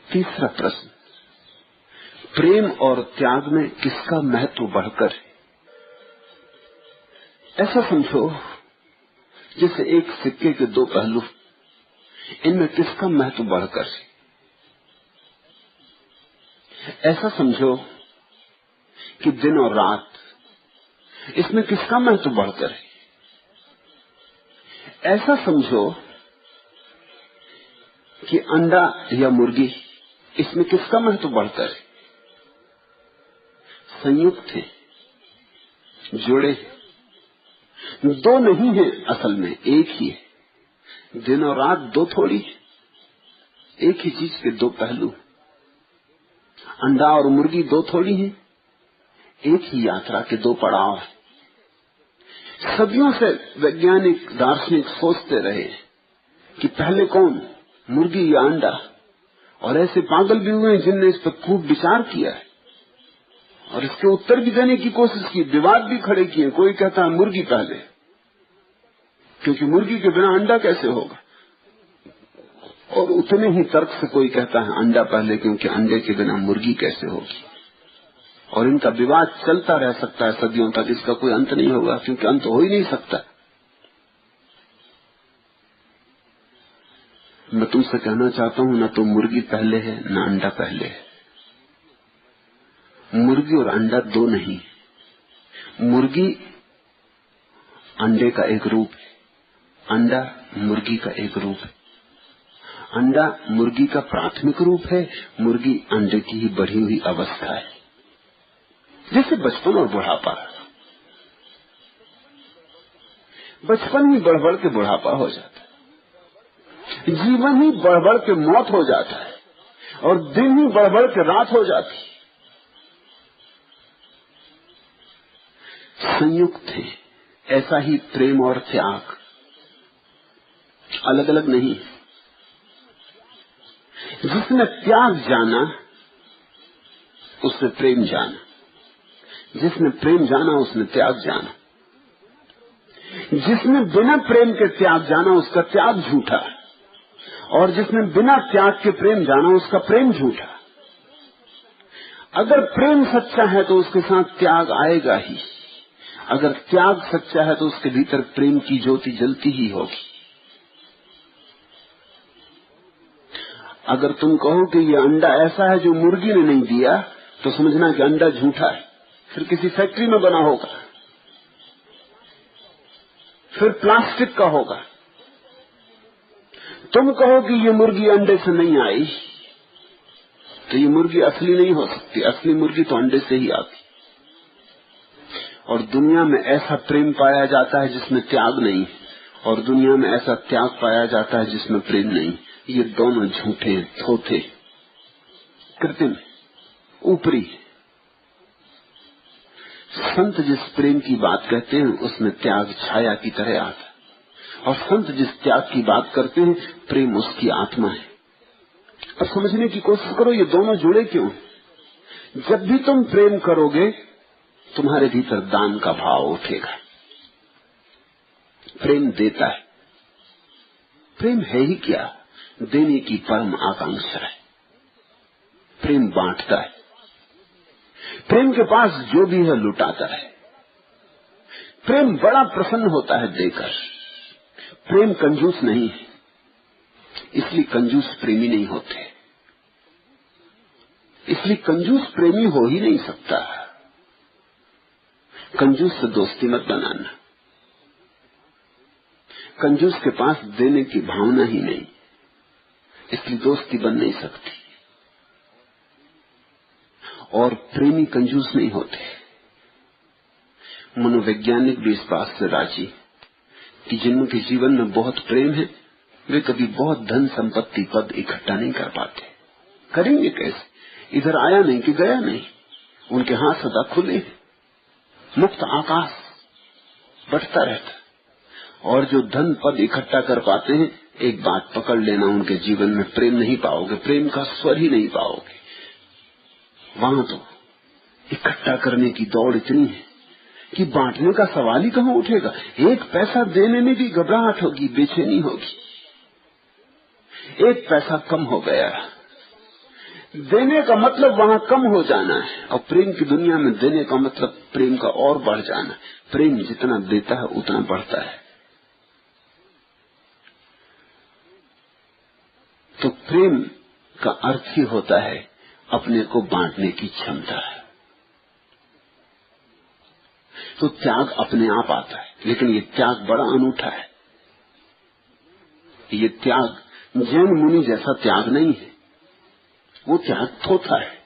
तीसरा प्रश्न, प्रेम और त्याग में किसका महत्व बढ़कर है? ऐसा समझो जैसे एक सिक्के के दो पहलू, इनमें किसका महत्व बढ़कर है? ऐसा समझो कि दिन और रात, इसमें किसका महत्व बढ़कर है? ऐसा समझो कि अंडा या मुर्गी, इसमें किसका महत्व बढ़कर है? संयुक्त है, जुड़े, दो नहीं है, असल में एक ही है। दिन और रात दो थोड़ी है, एक ही चीज के दो पहलू। अंडा और मुर्गी दो थोड़ी है, एक ही यात्रा के दो पड़ाव है। सदियों से वैज्ञानिक दार्शनिक सोचते रहे कि पहले कौन, मुर्गी या अंडा, और ऐसे पागल भी हुए जिनने इस पर खूब विचार किया है और इसके उत्तर भी देने की कोशिश की, विवाद भी खड़े किए। कोई कहता है मुर्गी पहले, क्योंकि मुर्गी के बिना अंडा कैसे होगा, और उतने ही तर्क से कोई कहता है अंडा पहले, क्योंकि अंडे के बिना मुर्गी कैसे होगी। और इनका विवाद चलता रह सकता है सदियों तक, इसका कोई अंत नहीं होगा, क्योंकि अंत हो ही नहीं सकता। मैं तुमसे कहना चाहता हूं, न तो मुर्गी पहले है न अंडा पहले है। मुर्गी और अंडा दो नहीं, मुर्गी अंडे का एक रूप है, अंडा मुर्गी का एक रूप है। अंडा मुर्गी का प्राथमिक रूप है, मुर्गी अंडे की ही बढ़ी हुई अवस्था है। जैसे बचपन और बुढ़ापा, बचपन ही बढ़ बढ़ के बुढ़ापा हो जाता है, जीवन ही बढ़ बढ़ के मौत हो जाता है, और दिन ही बढ़ बढ़ के रात हो जाती है। संयुक्त है, ऐसा ही प्रेम और त्याग अलग अलग नहीं। जिसने त्याग जाना उसने प्रेम जाना, जिसने प्रेम जाना उसने त्याग जाना। जिसने बिना प्रेम के त्याग जाना उसका त्याग झूठा, और जिसने बिना त्याग के प्रेम जाना उसका प्रेम झूठा। अगर प्रेम सच्चा है तो उसके साथ त्याग आएगा ही, अगर त्याग सच्चा है तो उसके भीतर प्रेम की ज्योति जलती ही होगी। अगर तुम कहो कि ये अंडा ऐसा है जो मुर्गी ने नहीं दिया, तो समझना कि अंडा झूठा है, फिर किसी फैक्ट्री में बना होगा, फिर प्लास्टिक का होगा। तुम कहो कि ये मुर्गी अंडे से नहीं आई, तो ये मुर्गी असली नहीं हो सकती। असली मुर्गी तो अंडे से ही आती। और दुनिया में ऐसा प्रेम पाया जाता है जिसमें त्याग नहीं, और दुनिया में ऐसा त्याग पाया जाता है जिसमें प्रेम नहीं। ये दोनों झूठे, थोथे, कृत्रिम, ऊपरी। संत जिस प्रेम की बात कहते हैं उसमें त्याग छाया की तरह आता है, और संत जिस त्याग की बात करते हैं प्रेम उसकी आत्मा है। अब समझने की कोशिश करो ये दोनों जुड़े क्यों। जब भी तुम प्रेम करोगे तुम्हारे भीतर दान का भाव उठेगा। प्रेम देता है, प्रेम है ही क्या, देने की परम आकांक्षा है। प्रेम बांटता है, प्रेम के पास जो भी है लुटाता है। प्रेम बड़ा प्रसन्न होता है देकर। प्रेम कंजूस नहीं है, इसलिए कंजूस प्रेमी नहीं होते, इसलिए कंजूस प्रेमी हो ही नहीं सकता। कंजूस से दोस्ती मत बनाना, कंजूस के पास देने की भावना ही नहीं, इसलिए दोस्ती बन नहीं सकती। और प्रेमी कंजूस नहीं होते। मनोवैज्ञानिक भी इस बात से राजी कि जिनके जीवन में बहुत प्रेम है वे कभी बहुत धन संपत्ति पद इकट्ठा नहीं कर पाते। करेंगे कैसे, इधर आया नहीं कि गया नहीं। उनके हाथ सदा खुले, मुक्त आकाश बढ़ता रहता। और जो धन पद इकट्ठा कर पाते हैं, एक बात पकड़ लेना, उनके जीवन में प्रेम नहीं पाओगे, प्रेम का स्वर ही नहीं पाओगे। वहां तो इकट्ठा करने की दौड़ इतनी है कि बांटने का सवाल ही कहां उठेगा। एक पैसा देने में भी घबराहट होगी, बेचैनी होगी। एक पैसा कम हो गया, देने का मतलब वहां कम हो जाना है, और प्रेम की दुनिया में देने का मतलब प्रेम का और बढ़ जाना है। प्रेम जितना देता है उतना बढ़ता है। तो प्रेम का अर्थ ही होता है अपने को बांटने की क्षमता है। तो त्याग अपने आप आता है, लेकिन ये त्याग बड़ा अनूठा है। ये त्याग जैन मुनि जैसा त्याग नहीं है, वो त्याग थोथा है।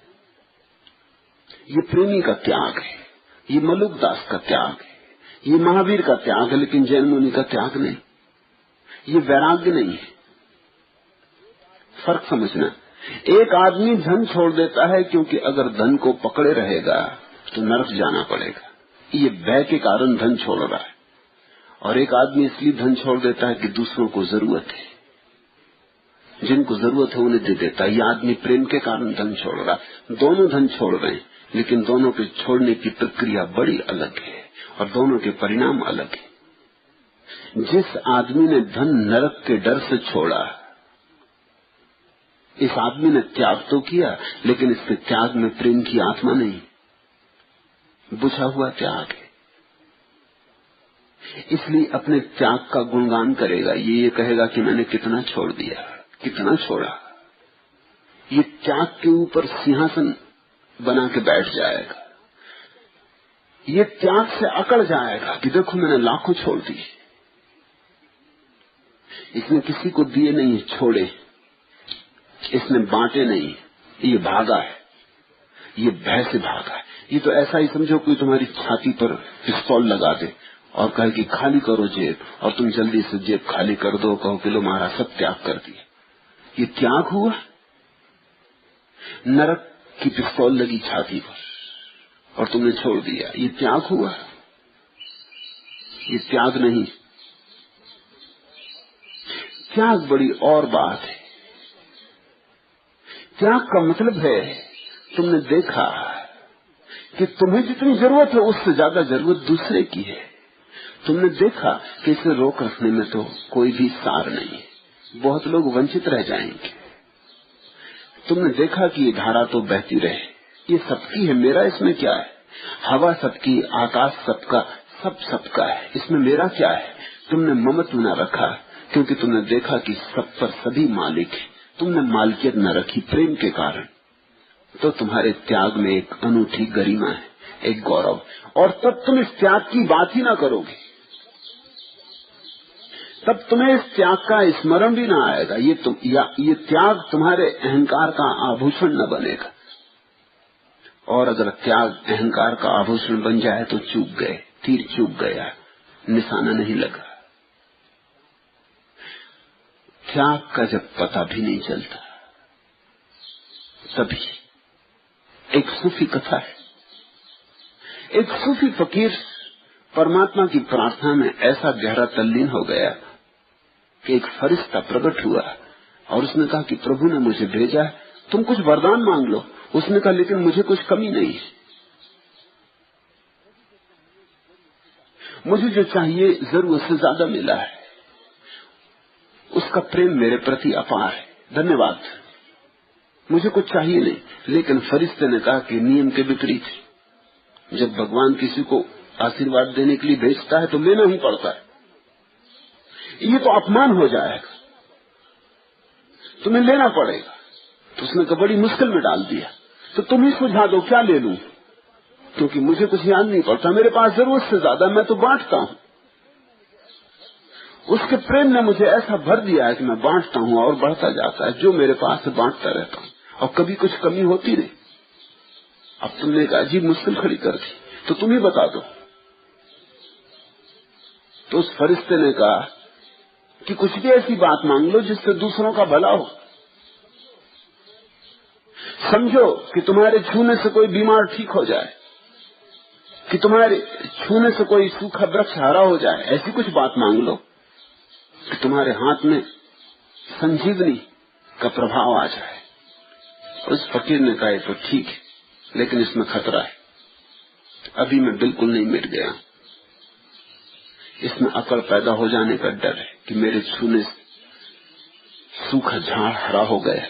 ये प्रेमी का त्याग है, ये मलुकदास का त्याग है, ये महावीर का त्याग है, लेकिन जैन मुनि का त्याग नहीं। ये वैराग्य नहीं है। फर्क समझना। एक आदमी धन छोड़ देता है क्योंकि अगर धन को पकड़े रहेगा तो नरक जाना पड़ेगा, ये भय के कारण धन छोड़ रहा है। और एक आदमी इसलिए धन छोड़ देता है कि दूसरों को जरूरत है, जिनको जरूरत है उन्हें दे देता है। ये आदमी प्रेम के कारण धन छोड़ रहा है। दोनों धन छोड़ रहे हैं, लेकिन दोनों के छोड़ने की प्रक्रिया बड़ी अलग है और दोनों के परिणाम अलग है। जिस आदमी ने धन नरक के डर से छोड़ा, इस आदमी ने त्याग तो किया, लेकिन इसके त्याग में प्रेम की आत्मा नहीं, बुझा हुआ त्याग है। इसलिए अपने त्याग का गुणगान करेगा, ये कहेगा कि मैंने कितना छोड़ दिया, कितना छोड़ा। ये त्याग के ऊपर सिंहासन बना के बैठ जाएगा। ये त्याग से अकड़ जाएगा कि देखो मैंने लाखों छोड़ दिए। इसने किसी को दिए नहीं, छोड़े। इसने बांटे नहीं, ये भागा है, ये भय से भागा है। ये तो ऐसा ही समझो कोई तुम्हारी छाती पर पिस्तौल लगा दे और कहे कि खाली करो जेब, और तुम जल्दी से जेब खाली कर दो, कहो कि लो महाराज सब त्याग कर दिया। ये त्याग हुआ? नरक की पिस्तौल लगी छाती पर और तुमने छोड़ दिया, ये त्याग हुआ? ये त्याग नहीं। त्याग बड़ी और बात है। त्याग का मतलब है तुमने देखा कि तुम्हें जितनी जरूरत है उससे ज्यादा जरूरत दूसरे की है। तुमने देखा कि इसे रोक रखने में तो कोई भी सार नहीं है, बहुत लोग वंचित रह जाएंगे। तुमने देखा कि ये धारा तो बहती रहे, ये सबकी है, मेरा इसमें क्या है? हवा सबकी, आकाश सबका, सब सबका है, इसमें मेरा क्या है? तुमने ममत्व न रखा क्योंकि तुमने देखा कि सब पर सभी मालिक है। तुमने मालिकियत न रखी प्रेम के कारण। तो तुम्हारे त्याग में एक अनूठी गरिमा है, एक गौरव। और तब तुम इस त्याग की बात ही ना करोगे, तब तुम्हें इस त्याग का स्मरण भी ना आएगा। ये त्याग तुम्हारे अहंकार का आभूषण न बनेगा। और अगर त्याग अहंकार का आभूषण बन जाए तो चूक गए, तीर चूक गया, निशाना नहीं लगा। त्याग का जब पता भी नहीं चलता, तभी एक सूफी कथा है। एक सूफी फकीर परमात्मा की प्रार्थना में ऐसा गहरा तल्लीन हो गया कि एक फरिश्ता प्रकट हुआ और उसने कहा कि प्रभु ने मुझे भेजा है, तुम कुछ वरदान मांग लो। उसने कहा लेकिन मुझे कुछ कमी नहीं है, मुझे जो चाहिए जरूरत से ज्यादा मिला है, उसका प्रेम मेरे प्रति अपार है, धन्यवाद, मुझे कुछ चाहिए नहीं। लेकिन फरिश्ते ने कहा कि नियम के विपरीत, जब भगवान किसी को आशीर्वाद देने के लिए भेजता है तो लेना ही पड़ता है, ये तो अपमान हो जाएगा, तुम्हें लेना पड़ेगा। तो उसने कहा बड़ी मुश्किल में डाल दिया, तो तुम ही सुझा दो क्या ले लूं, क्योंकि मुझे कुछ याद नहीं पड़ता, मेरे पास जरूरत से ज्यादा, मैं तो बांटता हूं। उसके प्रेम ने मुझे ऐसा भर दिया है कि मैं बांटता हूं और बढ़ता जाता है, जो मेरे पास है बांटता रहता हूं और कभी कुछ कमी होती नहीं। अब तुमने एक अजीब मुश्किल खड़ी कर दी, तो तुम ही बता दो। तो उस फरिश्ते ने कहा कि कुछ भी ऐसी बात मांग लो जिससे दूसरों का भला हो। समझो कि तुम्हारे छूने से कोई बीमार ठीक हो जाए, कि तुम्हारे छूने से कोई सूखा वृक्ष हरा हो जाए, ऐसी कुछ बात मांग लो कि तुम्हारे हाथ में संजीवनी का प्रभाव आ जाए। उस फकीर ने कहा तो ठीक है, लेकिन इसमें खतरा है, अभी मैं बिल्कुल नहीं मिट गया, इसमें अकड़ पैदा हो जाने का डर है कि मेरे छूने से सूखा झाड़ हरा हो गया,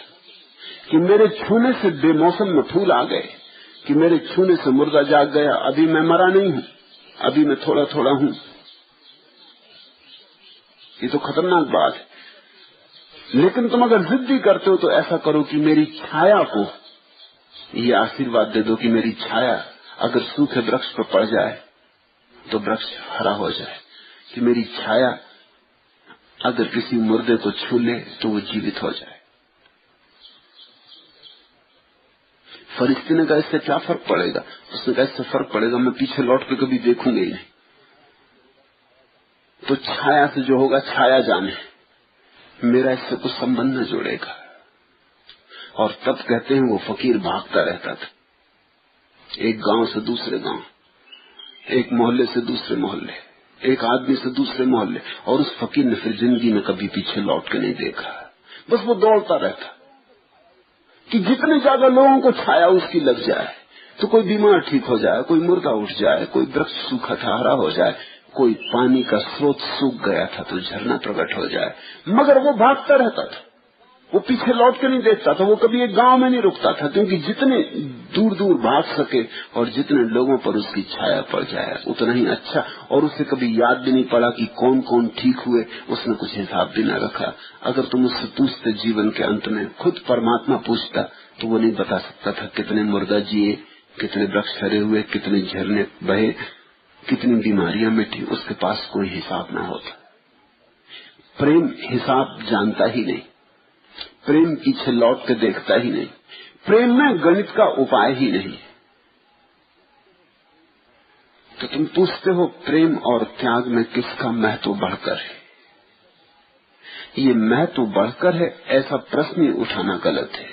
कि मेरे छूने से बेमौसम में फूल आ गए, कि मेरे छूने से मुर्दा जाग गया, अभी मैं मरा नहीं हूं, अभी मैं थोड़ा थोड़ा हूं। ये तो खतरनाक बात है। लेकिन तुम अगर जिद्दी करते हो तो ऐसा करो कि मेरी छाया को ये आशीर्वाद दे दो कि मेरी छाया अगर सूखे वृक्ष पर पड़ जाए तो वृक्ष हरा हो जाए, कि मेरी छाया अगर किसी मुर्दे को छू ले तो वो जीवित हो जाए। फरिश्ते ने कहा इससे क्या फर्क पड़ेगा? उसने कहा इससे फर्क पड़ेगा, मैं पीछे लौट के कभी देखूंगा ही नहीं। तो छाया से जो होगा छाया जाने, मेरा इससे कुछ संबंध न जुड़ेगा। और तब कहते हैं वो फकीर भागता रहता था, एक गांव से दूसरे गांव, एक मोहल्ले से दूसरे मोहल्ले, एक आदमी से दूसरे मोहल्ले, और उस फकीर ने फिर जिंदगी में कभी पीछे लौट के नहीं देखा। बस वो दौड़ता रहता कि जितने ज्यादा लोगों को छाया उसकी लग जाए तो कोई बीमार ठीक हो जाए, कोई मुर्दा उठ जाए, कोई वृक्ष सूखा था हरा हो जाए, कोई पानी का स्रोत सूख गया था तो झरना प्रकट हो जाए। मगर वो भागता रहता था, वो पीछे लौट के नहीं देखता था, वो कभी एक गांव में नहीं रुकता था, क्योंकि जितने दूर दूर भाग सके और जितने लोगों पर उसकी छाया पड़ जाए उतना ही अच्छा। और उसे कभी याद भी नहीं पड़ा कि कौन कौन ठीक हुए, उसने कुछ हिसाब भी न रखा। अगर तुम उससे पूछते जीवन के अंत में, खुद परमात्मा पूछता, तो वो नहीं बता सकता था कितने मुर्दा जिए, कितने वृक्ष हरे हुए, कितने झरने बहे, कितनी बीमारियां मिटी। उसके पास कोई हिसाब ना होता। प्रेम हिसाब जानता ही नहीं, प्रेम पीछे लौट के देखता ही नहीं, प्रेम में गणित का उपाय ही नहीं। तो तुम पूछते हो प्रेम और त्याग में किसका महत्व बढ़कर है? ये महत्व बढ़कर है ऐसा प्रश्न ही उठाना गलत है।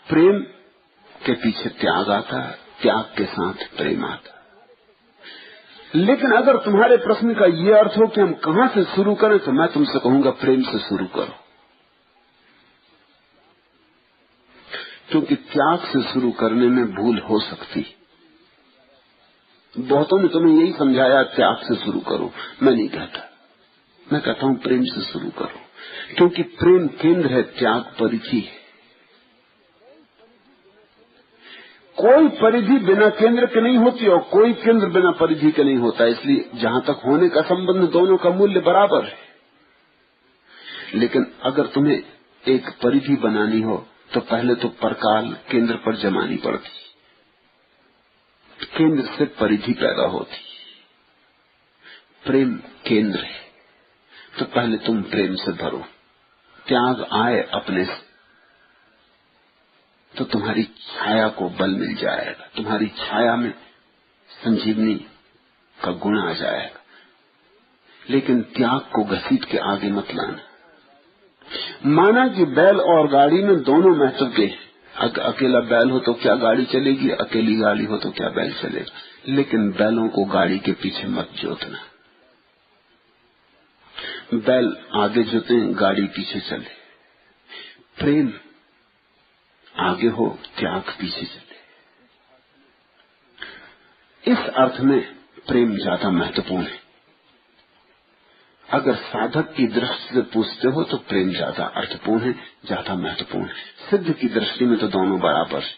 प्रेम के पीछे त्याग आता, त्याग के साथ प्रेम आता। लेकिन अगर तुम्हारे प्रश्न का ये अर्थ हो कि हम कहां से शुरू करें, तो मैं तुमसे कहूंगा प्रेम से शुरू करो, क्योंकि त्याग से शुरू करने में भूल हो सकती। बहुतों ने तुम्हें यही समझाया त्याग से शुरू करो, मैं नहीं कहता, मैं कहता हूं प्रेम से शुरू करो, क्योंकि प्रेम केंद्र है, त्याग परिधि है। कोई परिधि बिना केंद्र के नहीं होती और कोई केंद्र बिना परिधि के नहीं होता, इसलिए जहां तक होने का संबंध दोनों का मूल्य बराबर है। लेकिन अगर तुम्हें एक परिधि बनानी हो तो पहले तो परकाल केंद्र पर जमानी पड़ती, केंद्र से परिधि पैदा होती। प्रेम केंद्र है तो पहले तुम प्रेम से भरो, त्याग आए अपने से तो तुम्हारी छाया को बल मिल जाएगा, तुम्हारी छाया में संजीवनी का गुण आ जाएगा। लेकिन त्याग को घसीट के आगे मत लाना। माना कि बैल और गाड़ी में दोनों महत्व के, अकेला बैल हो तो क्या गाड़ी चलेगी, अकेली गाड़ी हो तो क्या बैल चलेगा। लेकिन बैलों को गाड़ी के पीछे मत जोतना, बैल आगे जोते, गाड़ी पीछे चले। प्रेम आगे हो, त्याग पीछे चले। इस अर्थ में प्रेम ज्यादा महत्वपूर्ण है। अगर साधक की दृष्टि से पूछते हो तो प्रेम ज्यादा अर्थपूर्ण है, ज्यादा महत्वपूर्ण है। सिद्ध की दृष्टि में तो दोनों बराबर है।